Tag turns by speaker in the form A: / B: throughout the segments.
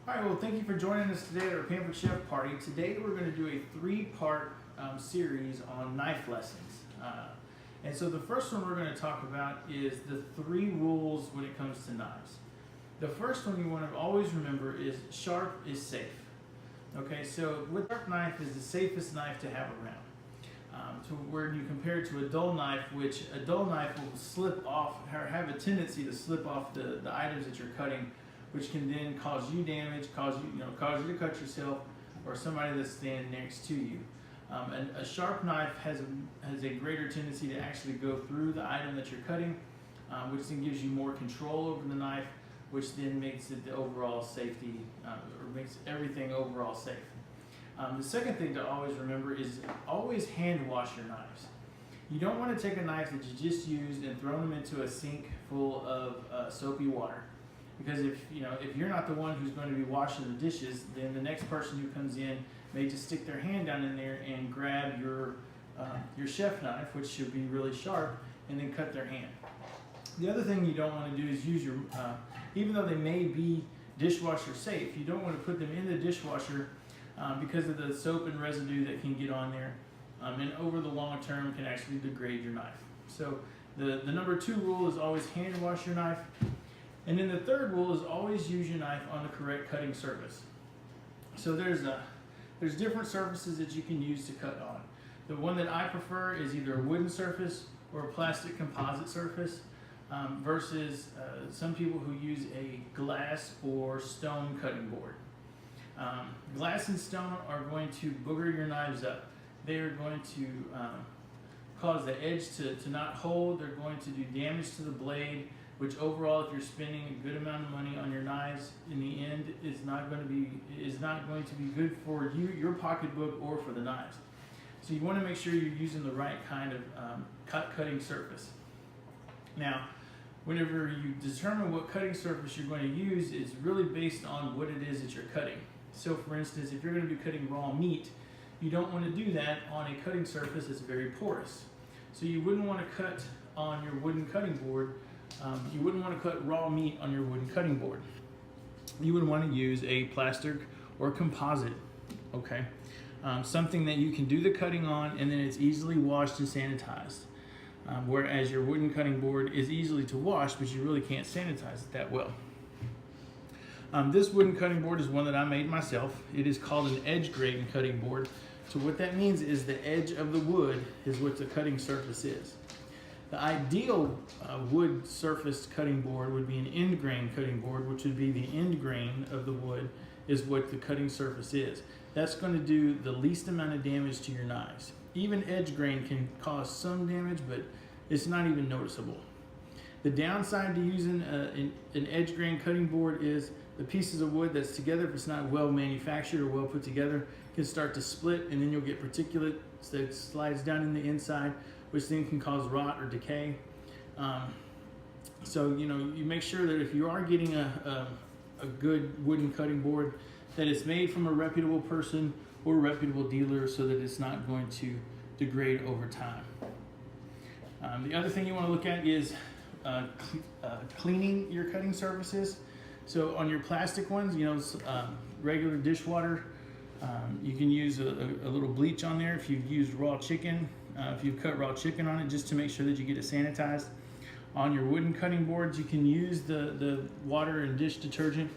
A: All right, well, thank you for joining us today at our Pampered Chef Party. Today we're going to do a three-part series on knife lessons. And so the first one we're going to talk about is the 3 rules when it comes to knives. The first one you want to always remember is sharp is safe. Okay, so with sharp knife is the safest knife to have around. To where you compare it to a dull knife, which a dull knife will slip off or have a tendency to slip off the items that you're cutting, which can then cause you damage, cause you to cut yourself or somebody that's standing next to you. And a sharp knife has a greater tendency to actually go through the item that you're cutting, which then gives you more control over the knife, which then makes it the overall safety, or makes everything overall safe. The second thing to always remember is always hand wash your knives. You don't want to take a knife that you just used and throw them into a sink full of soapy water. Because if you're not the one who's going to be washing the dishes, then the next person who comes in may just stick their hand down in there and grab your chef knife, which should be really sharp, and then cut their hand. The other thing you don't want to do is use your, even though they may be dishwasher safe, you don't want to put them in the dishwasher because of the soap and residue that can get on there, and over the long term can actually degrade your knife. So the number 2 rule is always hand wash your knife. And then the third rule is always use your knife on the correct cutting surface. So there's different surfaces that you can use to cut on. The one that I prefer is either a wooden surface or a plastic composite surface, versus some people who use a glass or stone cutting board. Glass and stone are going to booger your knives up. They are going to cause the edge to not hold. They're going to do damage to the blade, which overall, if you're spending a good amount of money on your knives, in the end is not going to be good for you, your pocketbook, or for the knives. So you want to make sure you're using the right kind of cutting surface. Now, whenever you determine what cutting surface you're going to use, it's really based on what it is that you're cutting. So for instance, if you're going to be cutting raw meat, you don't want to do that on a cutting surface that's very porous. So you wouldn't want to cut on your wooden cutting board. You wouldn't want to cut raw meat on your wooden cutting board. You would want to use a plastic or composite, okay? Something that you can do the cutting on and then it's easily washed and sanitized. Whereas your wooden cutting board is easily to wash, but you really can't sanitize it that well. This wooden cutting board is one that I made myself. It is called an edge grain cutting board. So what that means is the edge of the wood is what the cutting surface is. The ideal wood surface cutting board would be an end grain cutting board, which would be the end grain of the wood is what the cutting surface is. That's going to do the least amount of damage to your knives. Even edge grain can cause some damage, but it's not even noticeable. The downside to using an edge grain cutting board is the pieces of wood that's together, if it's not well manufactured or well put together, can start to split, and then you'll get particulate that slides down in the inside, which then can cause rot or decay. So you make sure that if you are getting a good wooden cutting board, that it's made from a reputable person or a reputable dealer, so that it's not going to degrade over time. The other thing you want to look at is cleaning your cutting surfaces. So on your plastic ones, regular dishwater, you can use a little bleach on there if you've used raw chicken, if you've cut raw chicken on it, just to make sure that you get it sanitized. On your wooden cutting boards, you can use the water and dish detergent.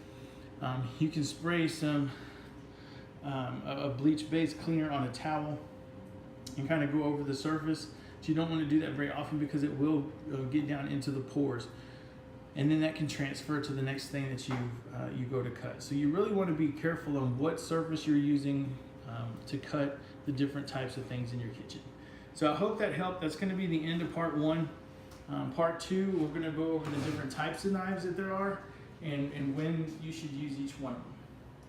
A: You can spray some a bleach-based cleaner on a towel and kind of go over the surface. So you don't want to do that very often because it will get down into the pores. And then that can transfer to the next thing that you go to cut. So you really want to be careful on what surface you're using to cut the different types of things in your kitchen. So I hope that helped. That's going to be the end of part 1. Part 2, we're going to go over the different types of knives that there are and when you should use each one of them.